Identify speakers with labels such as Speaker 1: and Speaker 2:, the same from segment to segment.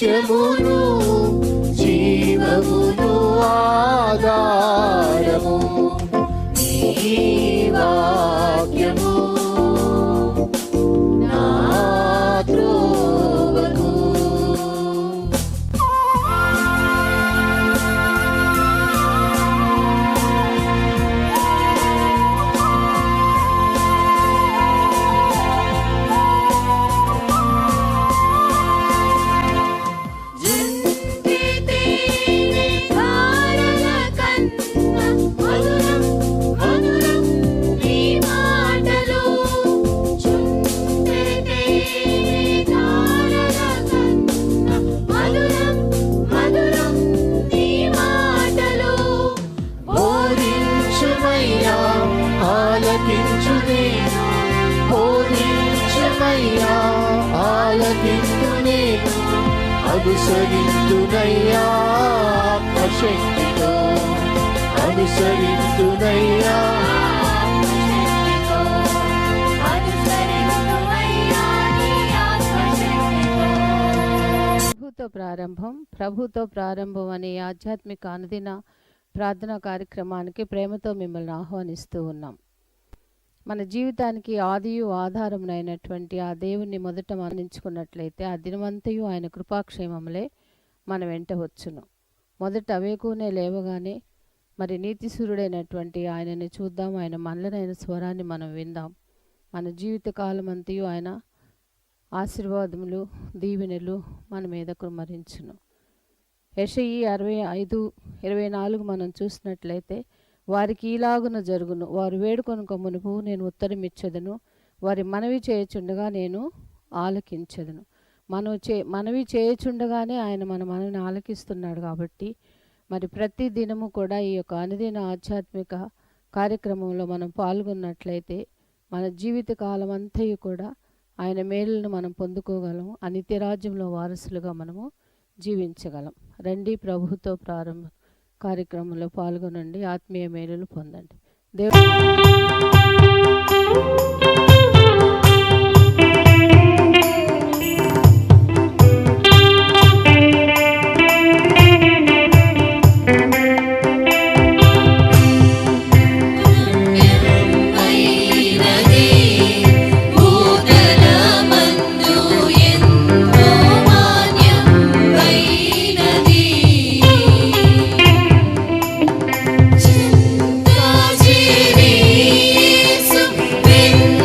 Speaker 1: సత్యమును జీవమును ఆధారము నీ వాక్యము నా త్రోవకు. అనుసరింతునయ్యా ఆత్మశక్తితో, అనుసరింతునయ్యా
Speaker 2: ప్రభుతో ప్రారంభం అనే ఆధ్యాత్మిక అనుదిన ప్రార్థనా కార్యక్రమానికి ప్రేమతో మిమ్మల్ని ఆహ్వానిస్తూ ఉన్నాం. మన జీవితానికి ఆదియు ఆధారమునైనటువంటి ఆ దేవుణ్ణి మొదట మరణించుకున్నట్లయితే ఆ దినమంతయు ఆయన కృపాక్షేమములే మన వెంట వచ్చును. మొదట అవేకునే లేవగానే మరి నీతిసూరుడైనటువంటి ఆయనని చూద్దాం, ఆయన మనలనైన స్వరాన్ని మనం విందాం. మన జీవిత కాలం అంతయు ఆయన ఆశీర్వాదములు దీవెనలు మన మీద కుమ్మరించును. యెషయి 65:24 మనం చూసినట్లయితే వారికి ఈలాగున జరుగును, వారు వేడుకొనుక మునుపు నేను ఉత్తరం ఇచ్చేదను, వారి మనవి చేయుచుండగా నేను ఆలకించెదను. మనవి చేయుచుండగానే ఆయన మన మనవిని ఆలకిస్తున్నాడు. కాబట్టి మరి ప్రతి దినము కూడా ఈ యొక్క అనుదిన ఆధ్యాత్మిక కార్యక్రమంలో మనం పాల్గొన్నట్లయితే మన జీవిత కాలం అంతయు కూడా ఆయన మేలులను మనం పొందుకోగలము. ఆ నిత్యరాజ్యంలో వారసులుగా మనము జీవించగలం. రండి, ప్రభుతో ప్రారంభ కార్యక్రమంలో పాల్గొనండి, ఆత్మీయ మేలులు పొందండి.
Speaker 3: చింతా చేరి యేసు వెన్న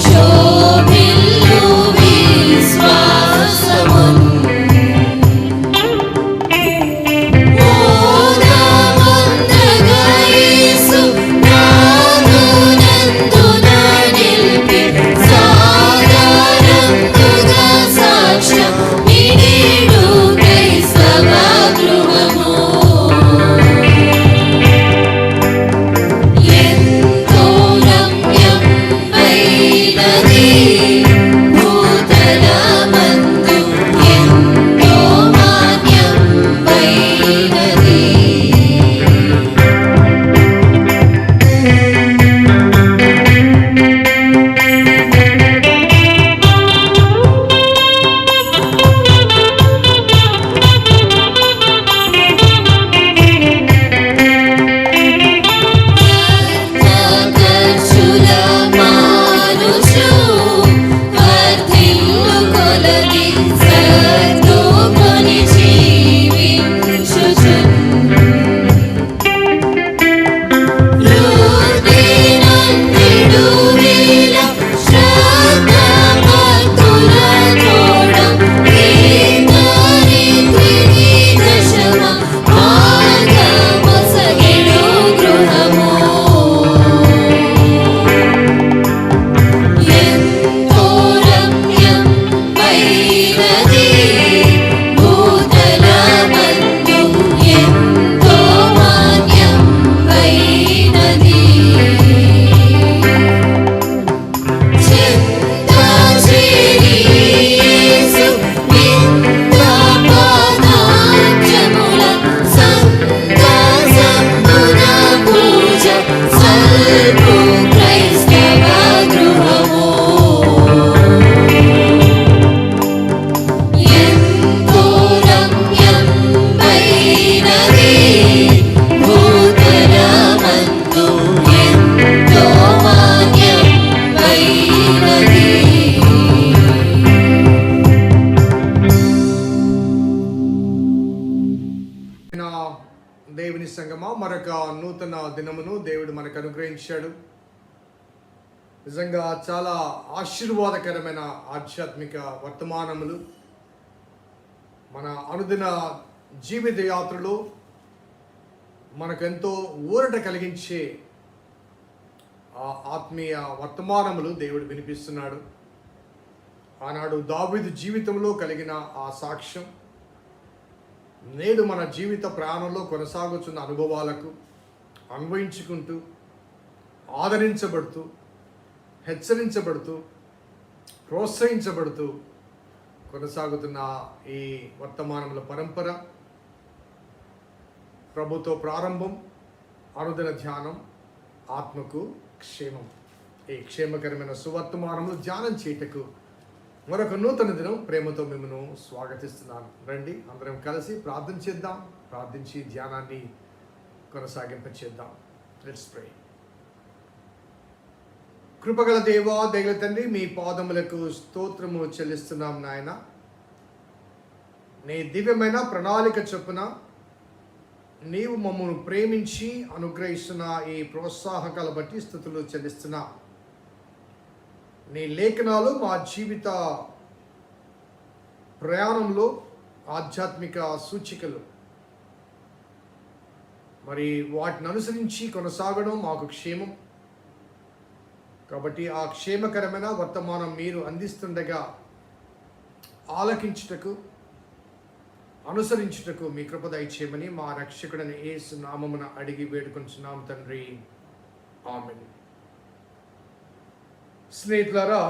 Speaker 1: శోభిల్లు విశ్వాసమున్ మోదమందగా యేసు నానునందున నిలిపి సాదరంతుగా సాక్ష్యం నిడేడు క్రైస్తవ గృహము ఎంతో రమ్యమైనది భూతలమందు ఎంతో మాన్యమైనది ఖర్చుల మానుచు వర్ధిల్లు కొలది సర్దుకొని జీవించుచున్ వృద్ధినందిడు వేళ శ్రద్ధ భక్తుల తోడం కీర్తనిత్రిని దశమ భాగమొసగెడు గృహము ఎంతో రమ్యమైనది భూతలమందు ఎంతో మాన్యమైనది చింత చేరి యేసు నింద పాదాబ్జముల సంతసంబున పూజ సల్పు క్రైస్తవ గృహము ఎంతో రమ్యమైనది భూతలమందు ఎంతో మాన్యమైనది
Speaker 3: నా దేవుని సంగమా మరొక నూతన దినమును దేవుడు మనకు అనుగ్రహించాడు. నిజంగా చాలా ఆశీర్వాదకరమైన ఆధ్యాత్మిక వర్తమానములు మన అనుదిన జీవిత యాత్రలో మనకెంతో ఊరట కలిగించే ఆత్మీయ వర్తమానములు దేవుడు వినిపిస్తున్నాడు. ఆనాడు దావీదు జీవితంలో కలిగిన ఆ సాక్ష్యం నేడు మన జీవిత ప్రయాణంలో కొనసాగుతున్న అనుభవాలకు అన్వయించుకుంటూ ఆదరించబడుతూ హెచ్చరించబడుతూ ప్రోత్సహించబడుతూ కొనసాగుతున్న ఈ వర్తమానముల పరంపర ప్రభుతో ప్రారంభం, అనుదిన ధ్యానం, ఆత్మకు క్షేమం. ఈ క్షేమకరమైన సువర్తమానములు ధ్యానం చేయటకు మరొక నూతన దినం ప్రేమతో మిమ్మల్ని స్వాగతిస్తున్నాను. రండి అందరం కలిసి ప్రార్థన చేద్దాం, ప్రార్థించి ధ్యానాన్ని కొనసాగింపచేద్దాం. Let's pray. కృపగల దేవా, దయగల తండ్రి, మీ పాదములకు స్తోత్రము చెల్లిస్తున్నాం నాయన. నీ దివ్యమైన ప్రణాళిక చొప్పున నీవు మమ్మల్ని ప్రేమించి అనుగ్రహిస్తున్న ఈ ప్రోత్సాహకాల బట్టి స్తుతులు చెల్లిస్తున్నా. నీ లేఖనాలు మా జీవిత ప్రయాణంలో ఆధ్యాత్మిక సూచికలు. మరి వాటిని అనుసరించి కొనసాగడం మాకు క్షేమం. కాబట్టి ఆ క్షేమకరమైన వర్తమానం మీరు అందిస్తుండగా ఆలకించుటకు, అనుసరించుటకు మీ కృప దయచేయమని మా రక్షకుడైన యేసు నామమున అడిగి వేడుకొంచున్నాం తండ్రి. ఆమేన్. స్నేహితులారా,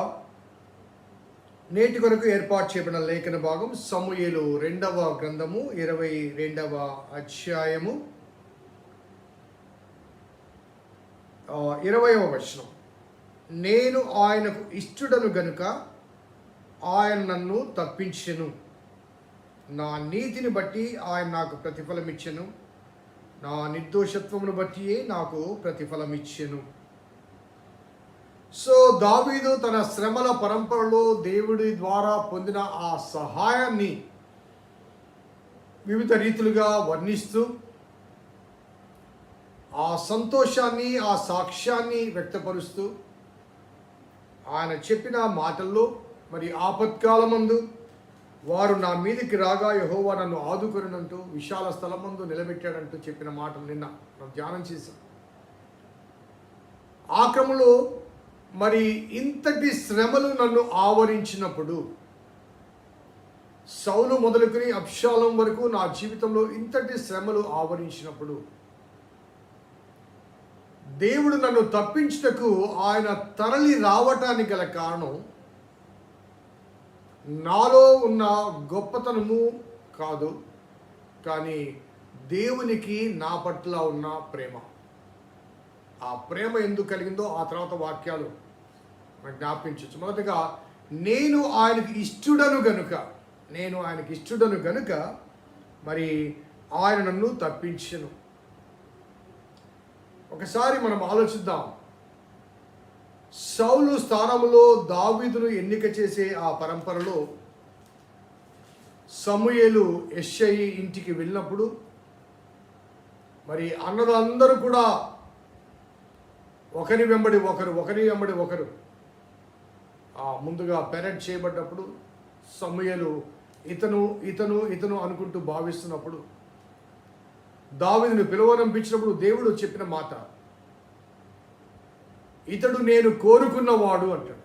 Speaker 3: నేటి కొరకు ఏర్పాటు చేయబడిన లేఖన భాగం సమూయేలు 2వ గ్రంథము 22వ అధ్యాయము 20వ వచనం. నేను ఆయనకు ఇష్టడను గనుక ఆయన నన్ను తప్పించెను, నా నీతిని బట్టి ఆయన నాకు ప్రతిఫలం ఇచ్చెను, నా నిర్దోషత్వమును బట్టియే నాకు ప్రతిఫలం ఇచ్చెను. సో దావీదు తన శ్రమల పరంపరలో దేవుడి ద్వారా పొందిన ఆ సహాయాన్ని వివిధ రీతులుగా వర్ణిస్తూ ఆ సంతోషాన్ని, ఆ సాక్ష్యాన్ని వ్యక్తపరుస్తూ ఆయన చెప్పిన మాటల్లో మరి ఆపత్కాలమందు వారు నా మీదికి రాగా యెహోవా నన్ను ఆదుకొనునంటూ విశాల స్థలమందు నిలబెట్టాడంటూ చెప్పిన మాటలు నిన్న మనం ధ్యానం చేశాం. ఆ క్రమంలో మరి ఇంతటి శ్రమలు నన్ను ఆవరించినప్పుడు, సౌలు మొదలుకొని అబ్షాలోం వరకు నా జీవితంలో ఇంతటి శ్రమలు ఆవరించినప్పుడు, దేవుడు నన్ను తప్పించుటకు ఆయన తరలి రావటానికి గల కారణం నాలో ఉన్న గొప్పతనము కాదు, కానీ దేవునికి నా పట్ల ఉన్న ప్రేమ. ఆ ప్రేమ ఎందుకు కలిగిందో ఆ తర్వాత వాక్యాలు మనకు జ్ఞాపించవచ్చు. మొదటగా నేను ఆయనకి ఇష్టడను గనుక మరి ఆయన నన్ను తప్పించెను. ఒకసారి మనం ఆలోచిద్దాం. సౌలు స్థానంలో దావీదును ఎన్నిక చేసే ఆ పరంపరలో సమూయేలు యెష్షయి ఇంటికి వెళ్ళినప్పుడు మరి అన్నలందరూ కూడా ఒకరి వెంబడి ఒకరు ముందుగా పెరెడ్ చేయబడ్డప్పుడు సమూయేలు ఇతను అనుకుంటూ భావిస్తున్నప్పుడు దావీదును పిలువనంపించినప్పుడు దేవుడు చెప్పిన మాట, ఇతడు నేను కోరుకున్నవాడు అంటాడు,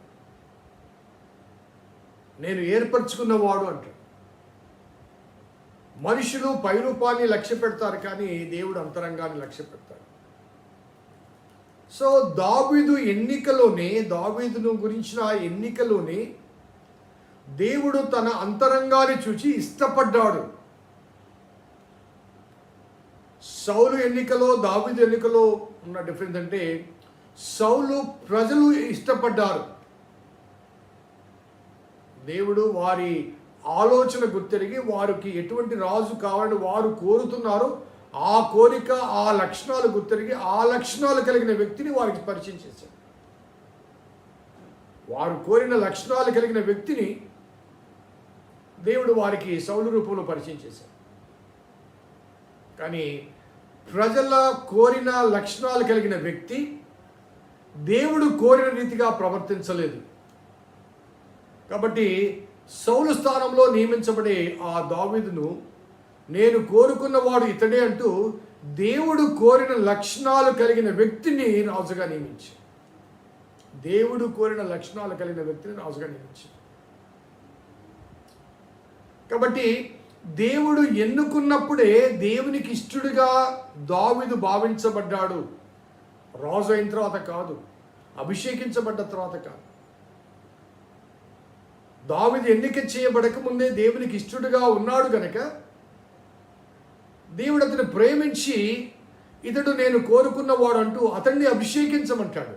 Speaker 3: నేను ఏర్పరచుకున్నవాడు అంటాడు. మనుషులు పైరూపాన్ని లక్ష్య పెడతారు, కానీ దేవుడు అంతరంగాన్ని లక్ష్య పెడతాడు. సో దావీదును గురించిన ఎన్నికలోనే దేవుడు తన అంతరంగాన్ని చూచి ఇష్టపడ్డాడు. సౌలు ఎన్నికలో దావీదు ఎన్నికలో ఉన్న డిఫరెన్స్ అంటే, సౌలు ప్రజలు ఇష్టపడ్డారు. దేవుడు వారి ఆలోచన గుర్తెరిగి వారికి ఎటువంటి రాజు కావాలని వారు కోరుతున్నారో ఆ కోరిక, ఆ లక్షణాలు గుర్తెరిగి ఆ లక్షణాలు కలిగిన వ్యక్తిని వారికి పరిచయం చేశారు. వారు కోరిన లక్షణాలు కలిగిన వ్యక్తిని దేవుడు వారికి సౌలు రూపంలో పరిచయం చేశారు. కానీ ప్రజల కోరిన లక్షణాలు కలిగిన వ్యక్తి దేవుడు కోరిన రీతిగా ప్రవర్తించలేదు. కాబట్టి సౌలు స్థానంలో నియమించబడే ఆ దావీదును నేను కోరుకున్నవాడు ఇతడే అంటూ దేవుడు కోరిన లక్షణాలు కలిగిన వ్యక్తిని రాజుగా నియమించాడు. కాబట్టి దేవుడు ఎన్నుకున్నప్పుడే దేవునికి ఇష్టడుగా దావీదు భావించబడ్డాడు. రాజు అయిన తర్వాత కాదు, అభిషేకించబడ్డ తర్వాత కాదు. దావీదు ఎన్నిక చేయబడక ముందే దేవునికి ఇష్టడుగా ఉన్నాడు గనక దేవుడు అతను ప్రేమించి ఇతడు నేను కోరుకున్నవాడు అంటూ అతన్ని అభిషేకించమంటాడు.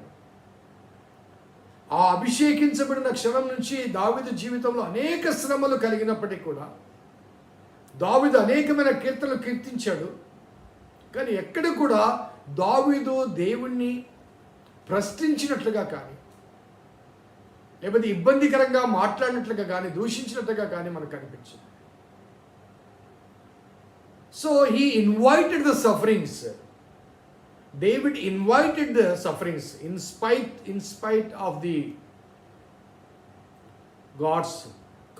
Speaker 3: ఆ అభిషేకించబడిన క్షణం నుంచి దావీదు జీవితంలో అనేక శ్రమలు కలిగినప్పటికీ కూడా దావీదు అనేకమైన కీర్తనలు కీర్తించాడు. కానీ ఎక్కడ కూడా దావీదు దేవుణ్ణి ప్రశ్నించినట్లుగా కానీ, లేకపోతే ఇబ్బందికరంగా మాట్లాడినట్లుగా కానీ, దూషించినట్లుగా కానీ మనకు కనిపించింది. So he invited the sufferings. David invited the sufferings in spite of the God's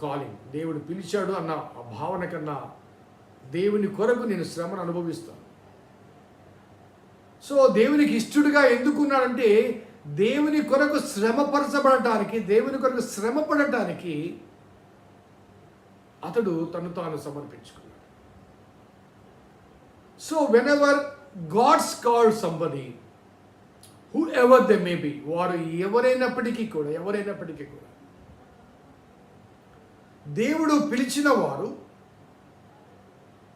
Speaker 3: calling. దేవుడు పిలిచాడు అన్న ఆ భావన కన్నా దేవుని కొరకు నేను శ్రమను అనుభవిస్తాను. సో దేవునికి ఇష్టడుగా ఎందుకున్నాడంటే దేవుని కొరకు శ్రమపరచబడటానికి, దేవుని కొరకు శ్రమపడటానికి అతడు తను తాను సమర్పించుకున్నాడు. So whenever God's called somebody, whoever they may be, వారు ఎవరైనప్పటికీ కూడా దేవుడు పిలిచిన వారు,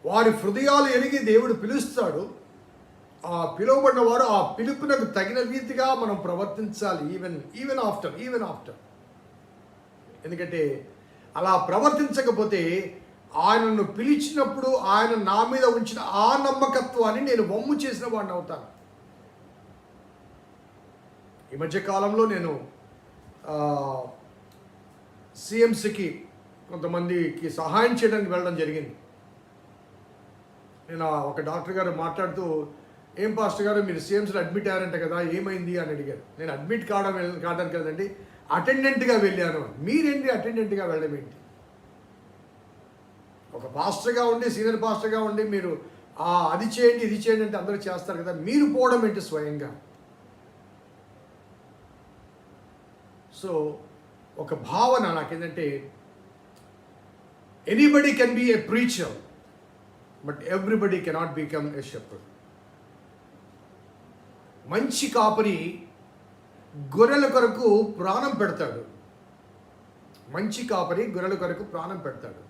Speaker 3: వారి హృదయాలు ఎరిగి దేవుడు పిలుస్తాడు. ఆ పిలువబడిన వారు ఆ పిలుపునకు తగిన రీతిగా మనం ప్రవర్తించాలి. ఈవెన్ ఆఫ్టర్ ఎందుకంటే అలా ప్రవర్తించకపోతే ఆయనను పిలిచినప్పుడు ఆయన నా మీద ఉంచిన ఆ నమ్మకత్వాన్ని నేను వమ్ము చేసిన వాడిని అవుతాను. ఈ మధ్య కాలంలో నేను సిఎంసికి కొంతమందికి సహాయం చేయడానికి వెళ్ళడం జరిగింది. నేను ఒక డాక్టర్ గారు మాట్లాడుతూ, ఏం పాస్టర్ గారు మీరు సిఎంసిలో అడ్మిట్ అయ్యారంట కదా, ఏమైంది అని అడిగారు. నేను అడ్మిట్ కావడానికి కదండి, అటెండెంట్గా వెళ్ళాను. మీరేంటి అటెండెంట్గా వెళ్ళడం ఏంటి? ఒక పాస్టర్గా ఉండి, సీనియర్ పాస్టర్గా ఉండి మీరు అది చేయండి ఇది చేయండి అంటే అందరూ చేస్తారు కదా, మీరు పోవడం ఏంటి స్వయంగా? సో ఒక భావన నాకేంటంటే, anybody can be A preacher but everybody cannot become a shepherd. మంచి కాపరి గొర్రెల కొరకు ప్రాణం పెడతాడు. మంచి కాపరి గొర్రెల కొరకు ప్రాణం పెడతాడు.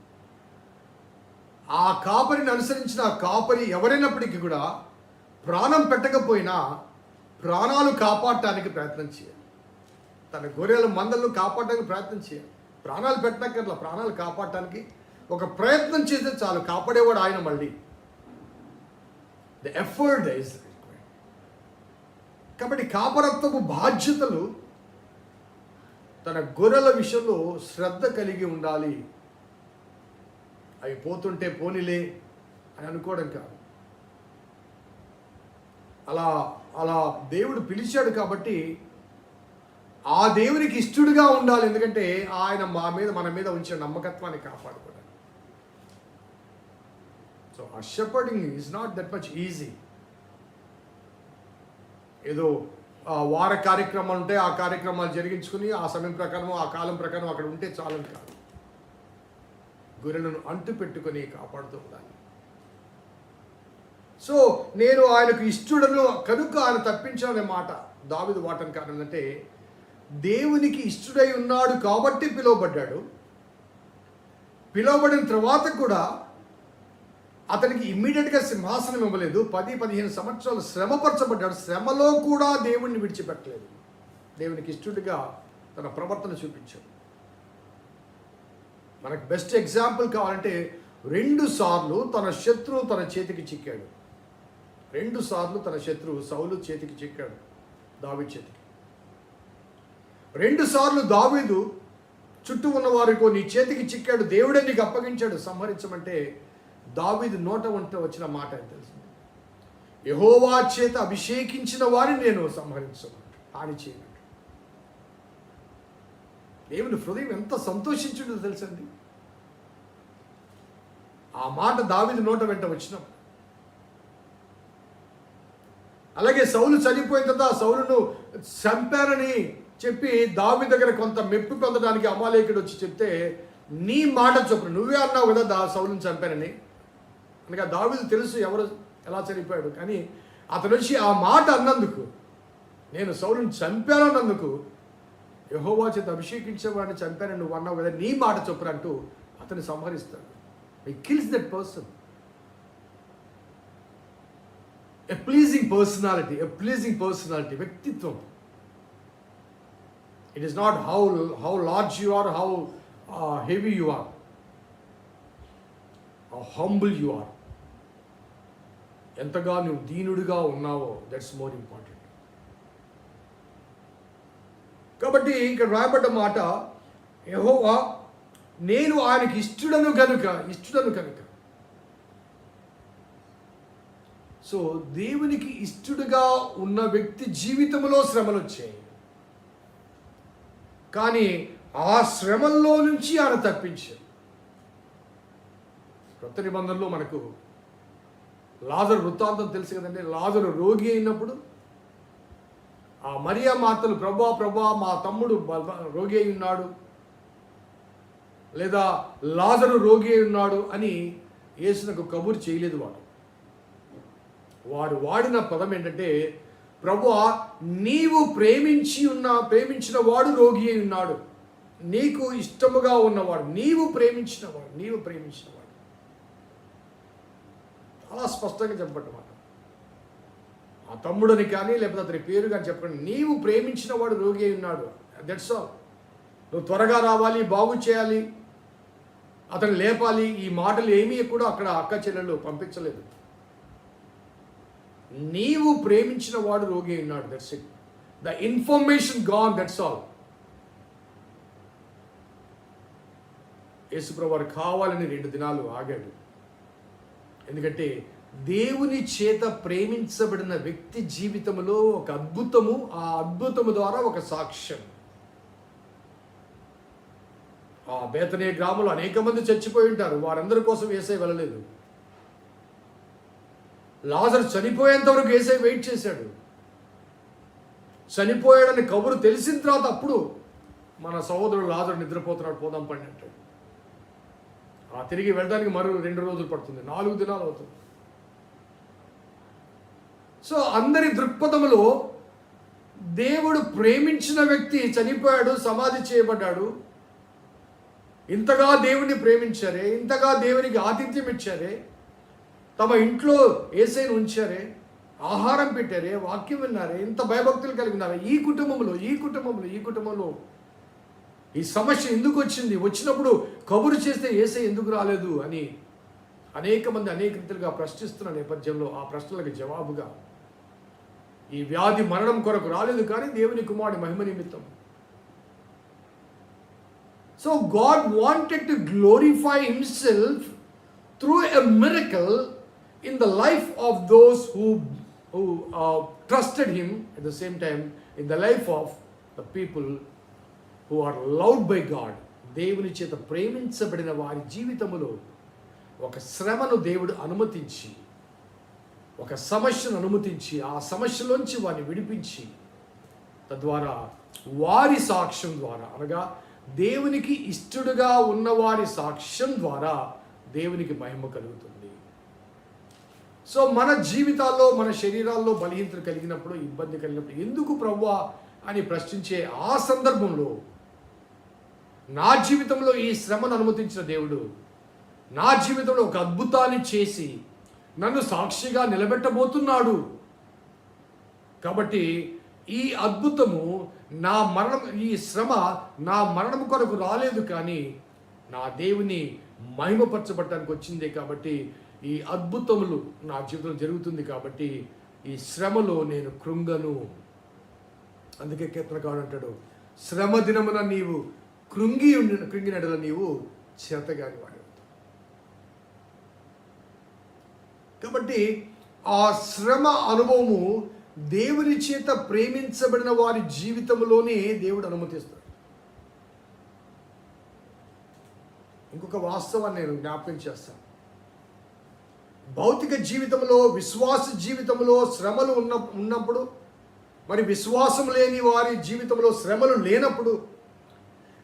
Speaker 3: ఆ కాపరిని అనుసరించిన ఆ కాపరి ఎవరైనప్పటికీ కూడా ప్రాణం పెట్టకపోయినా ప్రాణాలు కాపాడటానికి ప్రయత్నం చేయాలి. తన గొర్రెల మందలను కాపాడటానికి ప్రయత్నం చేయాలి. ప్రాణాలు పెట్టనక్కర్లా, ప్రాణాలు కాపాడటానికి ఒక ప్రయత్నం చేస్తే చాలు, కాపాడేవాడు ఆయన. మళ్ళీ ద ఎఫర్ట్ ఇస్ రిక్వైర్డ్. కాబట్టి కాపరత్వపు బాధ్యతలు తన గొర్రెల విషయంలో శ్రద్ధ కలిగి ఉండాలి. అవి పోతుంటే పోనీలే అని అనుకోవడం కాదు. అలా దేవుడు పిలిచాడు కాబట్టి ఆ దేవునికి ఇష్టడుగా ఉండాలి. ఎందుకంటే ఆయన మన మీద ఉంచిన నమ్మకత్వాన్ని కాపాడుకోవడానికి. సో ఆ shepherding is not that much easy. ఏదో వార కార్యక్రమాలు ఉంటే ఆ కార్యక్రమాలు జరిగించుకుని ఆ సమయం ప్రకారం ఆ కాలం ప్రకారం అక్కడ ఉంటే చాలని కాదు. గొర్రెలను అంటు పెట్టుకొని కాపాడుతూ ఉండాలి. సో నేను ఆయనకు ఇష్టడును కనుక ఆయన తప్పించాలనే మాట దావీదు వాడటానికి కారణం ఏంటంటే, దేవునికి ఇష్టడై ఉన్నాడు కాబట్టి పిలువబడ్డాడు. పిలువబడిన తర్వాత కూడా అతనికి ఇమ్మీడియట్గా సింహాసనం ఇవ్వలేదు. 10-15 సంవత్సరాలు శ్రమపరచబడ్డాడు. శ్రమలో కూడా దేవుణ్ణి విడిచిపెట్టలేదు. దేవునికి ఇష్టడుగా తన ప్రవర్తన చూపించాడు. మనకు బెస్ట్ ఎగ్జాంపుల్ కావాలంటే 2 సార్లు తన శత్రువు తన చేతికి చిక్కాడు. 2 సార్లు తన శత్రువు సౌలు చేతికి చిక్కాడు, దావీదు చేతికి. 2 సార్లు దావీదు చుట్టూ ఉన్న వారికి నీ చేతికి చిక్కాడు, దేవుడే నీకు అప్పగించాడు సంహరించమంటే దావీదు నోట వంట వచ్చిన మాట అని తెలిసింది. యెహోవా చేత అభిషేకించిన వారిని నేను సంహరించను, హాని చేయను. దేవుని హృదయం ఎంత సంతోషించుండో తెలుసండి ఆ మాట దావీదు నోట వెంట వచ్చినాం. అలాగే సౌలు చనిపోయిన తర్వాత సౌలును చంపారని చెప్పి దావీదు దగ్గర కొంత మెప్పు పొందడానికి అమాలేకుడు వచ్చి చెప్తే, నీ మాట చొప్పున నువ్వే అన్నావు కదా సౌలును చంపారని. అనగా దావీదు తెలుసు ఎవరు ఎలా చనిపోయాడు, కానీ అతను వచ్చి ఆ మాట అన్నందుకు, నేను సౌలును చంపానన్నందుకు, యెహోవా చేత అభిషేకించేవాడిని చంపానని నువ్వు అన్నావు కదా, నీ మాట చొప్పున అంటూ అతన్ని సంహరిస్తాడు. He kills that person. A pleasing personality, వ్యక్తిత్వం. It is not how large you are, how heavy you are, how humble you are. ఎంతగా నువ్వు దీనుడిగా ఉన్నావో, దట్స్ మోర్ ఇంపార్టెంట్. కాబట్టి ఇక్కడ రాయబడ్డ మాట, యెహోవా నేను ఆయనకి ఇష్టడను కనుక. సో దేవునికి ఇష్టడుగా ఉన్న వ్యక్తి జీవితంలో శ్రమలు వచ్చాయి, కానీ ఆ శ్రమల్లో నుంచి ఆయన తప్పించాడు. కొత్త నిబంధనలో మనకు లాజరు వృత్తాంతం తెలుసు కదండి. లాజరు రోగి అయినప్పుడు ఆ మరియా మాతలు, ప్రభా మా తమ్ముడు రోగి అయి ఉన్నాడు, లేదా లాజరు రోగి అయి ఉన్నాడు అని యేసునకు కబురు చేయలేదు. వాడు వాడిన పదం ఏంటంటే, ప్రభువా నీవు ప్రేమించిన వాడు రోగి అయి ఉన్నాడు, నీకు ఇష్టముగా ఉన్నవాడు, నీవు ప్రేమించినవాడు. చాలా స్పష్టంగా చెప్పబడ్డమాట. ఆ తమ్ముడని కానీ లేకపోతే అతని పేరు కానీ చెప్పండి, నీవు ప్రేమించిన వాడు రోగి అయి ఉన్నాడు. That's all. నువ్వు త్వరగా రావాలి, బాగు చేయాలి, అతను లేపాలి. ఈ మాటలు ఏమీ కూడా అక్కడ అక్క చెల్లెళ్ళు పంపించలేదు. నీవు ప్రేమించిన వాడు రోగి అయి ఉన్నాడు. That's it. The information gone, that's all. యేసుప్రభు వారు కావాలని 2 దినాలు ఆగాడు. ఎందుకంటే దేవుని చేత ప్రేమించబడిన వ్యక్తి జీవితంలో ఒక అద్భుతము, ఆ అద్భుతము ద్వారా ఒక సాక్ష్యం. ఆ బేతనీ గ్రామంలో అనేక మంది చచ్చిపోయి ఉంటారు. వారందరి కోసం యేసయ్య వెళ్ళలేదు. లాజరు చనిపోయేంత వరకు యేసయ్య వెయిట్ చేశాడు. చనిపోయాడని కబురు తెలిసిన తర్వాత అప్పుడు మన సహోదరుడు లాజరు నిద్రపోతున్నాడు, పోదాం పండి అంటాడు. తిరిగి వెళ్ళడానికి మరో 2 రోజులు పడుతుంది, 4 దినాలు అవుతుంది. సో అందరి దృక్పథంలో దేవుడు ప్రేమించిన వ్యక్తి చనిపోయాడు, సమాధి చేయబడ్డాడు. ఇంతగా దేవుని ప్రేమించారే, ఇంతగా దేవునికి ఆతిథ్యం ఇచ్చారే, తమ ఇంట్లో యేసయ్యను ఉంచారే, ఆహారం పెట్టారే, వాక్యం విన్నారే, ఇంత భయభక్తులు కలిగి ఉన్నారే. ఈ కుటుంబంలో ఈ సమస్య ఎందుకు వచ్చింది, వచ్చినప్పుడు కబురు చేస్తే యేసయ్య ఎందుకు రాలేదు అని అనేక మంది అనేక రీతిలుగా ప్రశ్నిస్తున్న నేపథ్యంలో ఆ ప్రశ్నలకు జవాబుగా ఈ వ్యాధి మరణం కొరకు రాలేదు, కానీ దేవుని కుమారుడి మహిమ నిమిత్తం. So God wanted to glorify himself through a miracle in the life of those who trusted him, at the same time in the life of the people who are loved by God. దేవుని చేత ప్రేమించబడిన వారి జీవితములో ఒక శ్రమను దేవుడు అనుమతించి, ఒక సమస్యను అనుమతించి, ఆ సమస్యలోంచి వారిని విడిపించి, తద్వారా వారి సాక్ష్యం ద్వారా, అనగా దేవునికి ఇష్టడుగా ఉన్న వారి సాక్ష్యం ద్వారా దేవునికి మహిమ కలుగుతుంది. సో మన జీవితాల్లో, మన శరీరాల్లో బలహీనతలు కలిగినప్పుడు, ఇబ్బంది కలిగినప్పుడు ఎందుకు ప్రభువా అని ప్రశ్నించే ఆ సందర్భంలో నా జీవితంలో ఈ శ్రమను అనుమతించిన దేవుడు నా జీవితంలో ఒక అద్భుతాన్ని చేసి నన్ను సాక్షిగా నిలబెట్టబోతున్నాడు. కాబట్టి ఈ అద్భుతము నా మరణం, ఈ శ్రమ నా మరణం కొరకు రాలేదు, కానీ నా దేవుని మహిమపరచబడటానికి వచ్చిందే. కాబట్టి ఈ అద్భుతములు నా జీవితంలో జరుగుతుంది, కాబట్టి ఈ శ్రమలో నేను కృంగను. అందుకే కీర్తనకారుడు అంటాడు, శ్రమ దినమున నీవు కృంగినడల నీవు చేతగాని వాడు. కాబట్టి ఆ శ్రమ అనుభవము దేవుని చేత ప్రేమించబడిన వారి జీవితంలోనే దేవుడు అనుమతిస్తాడు. ఇంకొక వాస్తవాన్ని నేను జ్ఞాపకం చేస్తాను. భౌతిక జీవితంలో, విశ్వాస జీవితంలో శ్రమలు ఉన్నప్పుడు, మరి విశ్వాసం లేని వారి జీవితంలో శ్రమలు లేనప్పుడు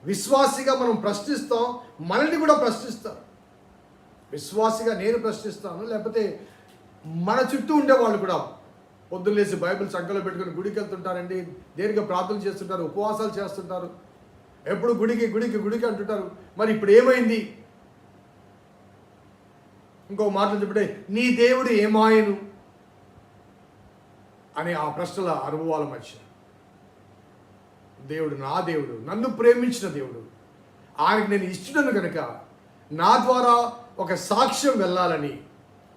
Speaker 3: విశ్వాసిగా మనం ప్రశ్నిస్తాం, మనల్ని కూడా ప్రశ్నిస్తారు. విశ్వాసిగా నేను ప్రశ్నిస్తాను, లేకపోతే మన చుట్టూ ఉండేవాళ్ళు కూడా పొద్దున్న లేచి బైబిల్ సంకలో పెట్టుకుని గుడికి వెళ్తుంటారండి, దేనిగా ప్రార్థన చేస్తుంటారు, ఉపవాసాలు చేస్తుంటారు, ఎప్పుడు గుడికి అంటుంటారు. మరి ఇప్పుడు ఏమైంది? ఇంకో మాటలు చెప్తే నీ దేవుడు ఏమాయను అనే ఆ ప్రశ్నల అనుభవాల మధ్య దేవుడు నా దేవుడు, నన్ను ప్రేమించిన దేవుడు, ఆయనకు నేను ఇష్టడను కనుక నా ద్వారా ఒక సాక్ష్యం వెళ్ళాలని,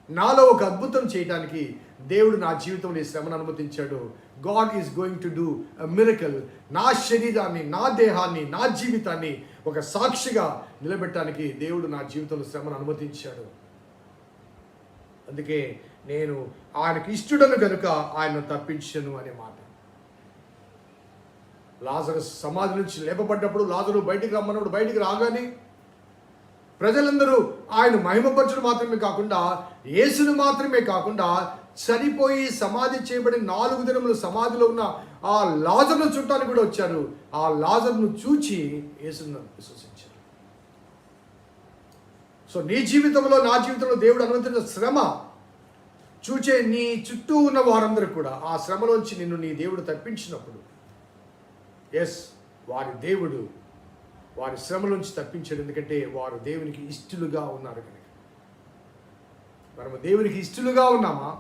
Speaker 3: నాలో ఒక అద్భుతం చేయడానికి దేవుడు నా జీవితంలో ఈ శ్రమను అనుమతించాడు. God is going to do a miracle. నా శరీరాన్ని, నా దేహాన్ని, నా జీవితాన్ని ఒక సాక్షిగా నిలబెట్టడానికి దేవుడు నా జీవితంలో శ్రమను అనుమతించాడు. అందుకే నేను ఆయనకి ఇష్టడను కనుక ఆయన తప్పించను అనే మాట. లాజరు సమాధి నుంచి లేపబడ్డప్పుడు, లాజరు బయటికి రమ్మన్నప్పుడు బయటికి రాగానే ప్రజలందరూ ఆయన మహిమపరచడం మాత్రమే కాకుండా, యేసును మాత్రమే కాకుండా, చనిపోయి సమాధి చేయబడి 4 దినములు సమాధిలో ఉన్న ఆ లాజరును చుట్టానికి కూడా వచ్చారు. ఆ లాజరును చూచి యేసును విశ్వసించారు. సో నీ జీవితంలో, నా జీవితంలో దేవుడు అనుమతించిన శ్రమ చూచే నీ చుట్టూ ఉన్న వారందరూ కూడా ఆ శ్రమలోంచి నిన్ను నీ దేవుడు తప్పించినప్పుడు, వారి దేవుడు వారి శ్రమలోంచి తప్పించాడు. ఎందుకంటే వారు దేవునికి ఇష్టలుగా ఉన్నారు కనుక. మనము దేవునికి ఇష్టలుగా ఉన్నామా,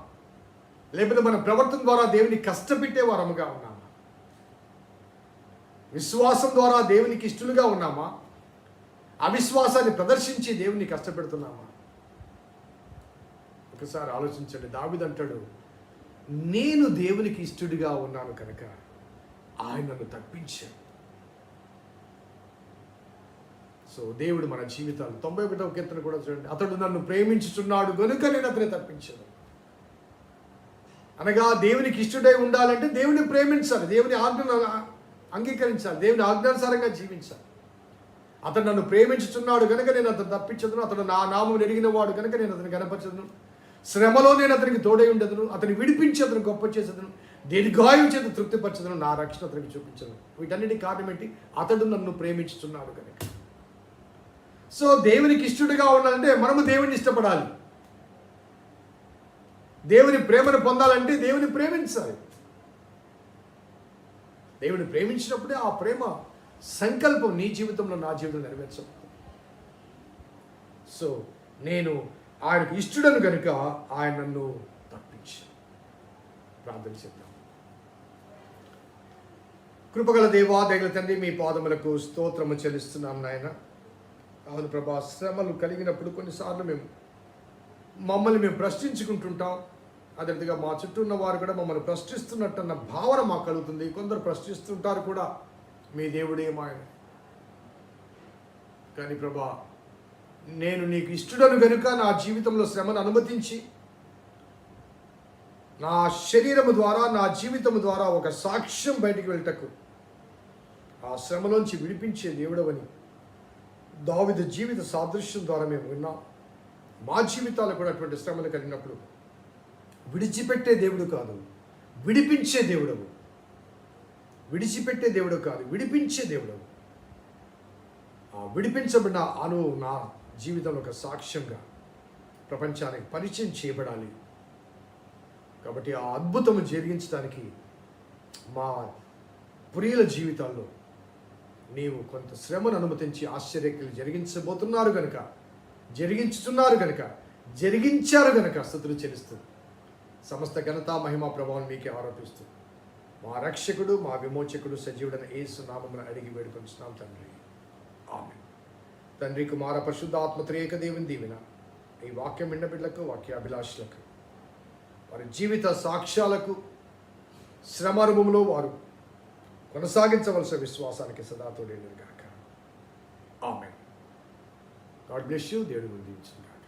Speaker 3: లేకపోతే మన ప్రవర్తన ద్వారా దేవుని కష్టపెట్టే వారముగా ఉన్నామా? విశ్వాసం ద్వారా దేవునికి ఇష్టలుగా ఉన్నామా, అవిశ్వాసాన్ని ప్రదర్శించి దేవుని కష్టపెడుతున్నామా? ఒకసారి ఆలోచించండి. దావీదు అంటాడు, నేను దేవునికి ఇష్టడిగా ఉన్నాను కనుక ఆయన నన్ను తప్పించాడు. సో దేవుడు మన జీవితాలు 91వ కీర్తన కూడా చూడండి, అతడు నన్ను ప్రేమించుచున్నాడు కనుక నేను అతన్ని తప్పించాను. అనగా దేవునికి ఇష్టడై ఉండాలంటే దేవుని ప్రేమించాలి, దేవుని ఆజ్ఞను అంగీకరించాలి, దేవుని ఆజ్ఞానుసారంగా జీవించాలి. అతను నన్ను ప్రేమించుచున్నాడు కనుక నేను అతను తప్పించదును, అతను నా నామం ఎరిగిన వాడు కనుక నేను అతను కనపరచదును, శ్రమలో నేను అతనికి తోడై ఉండదును, అతను విడిపించి అతను గొప్ప చేసేదను, దీర్ఘాయువు చేత తృప్తిపరచదును, నా రక్షణ అతనికి చూపించను. వీటన్నిటి కారణం ఏంటి? అతడు నన్ను ప్రేమించుచున్నాడు కనుక. సో దేవునికి ఇష్టడుగా ఉండాలంటే మనము దేవుని ఇష్టపడాలి. దేవుని ప్రేమను పొందాలంటే దేవుని ప్రేమించాలి. దేవుని ప్రేమించినప్పుడే ఆ ప్రేమ సంకల్పం నీ జీవితంలో నా జీవితంలో నెరవేర్చబడుతుంది. సో నేను ఆయనకు ఇష్టడను కనుక ఆయన నన్ను తప్పించాను. ప్రార్థన చేద్దాం. కృపగల దేవా, దయగల తండ్రి, మీ పాదములకు స్తోత్రము చెల్లిస్తున్నాం నాయన. అవును ప్రభా, శ్రమలు కలిగినప్పుడు కొన్నిసార్లు మమ్మల్ని మేము ప్రశ్నించుకుంటుంటాం. అదేవిధంగా మా చుట్టూ ఉన్న వారు కూడా మమ్మల్ని ప్రశ్నిస్తున్నట్టన్న భావన మాకు కలుగుతుంది. కొందరు ప్రశ్నిస్తుంటారు కూడా, మీ దేవుడేమాయన. కానీ ప్రభా, నేను నీకు ఇష్టడను గనుక నా జీవితంలో శ్రమను అనుమతించి నా శరీరము ద్వారా, నా జీవితము ద్వారా ఒక సాక్ష్యం బయటికి వెళ్ళటకు ఆ శ్రమలోంచి విడిపించే దేవుడవని దావీదు జీవిత సాదృశ్యం ద్వారా మేము విన్నాం. మా జీవితాలు కూడా అటువంటి శ్రమలు కలిగినప్పుడు విడిచిపెట్టే దేవుడు కాదు, విడిపించే దేవుడవు. విడిచిపెట్టే దేవుడు కాదు, విడిపించే దేవుడవు. ఆ విడిపించబడిన నా జీవితంలో ఒక సాక్ష్యంగా ప్రపంచానికి పరిచయం చేయబడాలి. కాబట్టి ఆ అద్భుతము జరిగించడానికి మా ప్రియుల జీవితాల్లో నీవు కొంత శ్రమను అనుమతించి ఆశ్చర్యక్రియలు జరిగించబోతున్నారు కనుక, జరిగించుతున్నారు కనుక, జరిగించారు కనుక స్తుతులు చెల్లిస్తూ సమస్త ఘనత, మహిమ, ప్రభావం మీకే ఆరోపిస్తూ మా రక్షకుడు, మా విమోచకుడు, సజీవుడైన యేసు నామమున అడిగి వేడుకొంచున్నాం తండ్రి. ఆమేన్. తండ్రి, కుమార, పరిశుద్ధాత్మ త్రియేక దేవుని దీవెన ఈ వాక్యం విన్న బిడ్డలకు, వాక్యాభిలాషులకు, వారి జీవిత సాక్ష్యాలకు, శ్రమానుభవంలో వారు కొనసాగించవలసిన విశ్వాసానికి సదా తోడేయును గాక. ఆమేన్. God bless you. దేవుడు దీవించుగాక.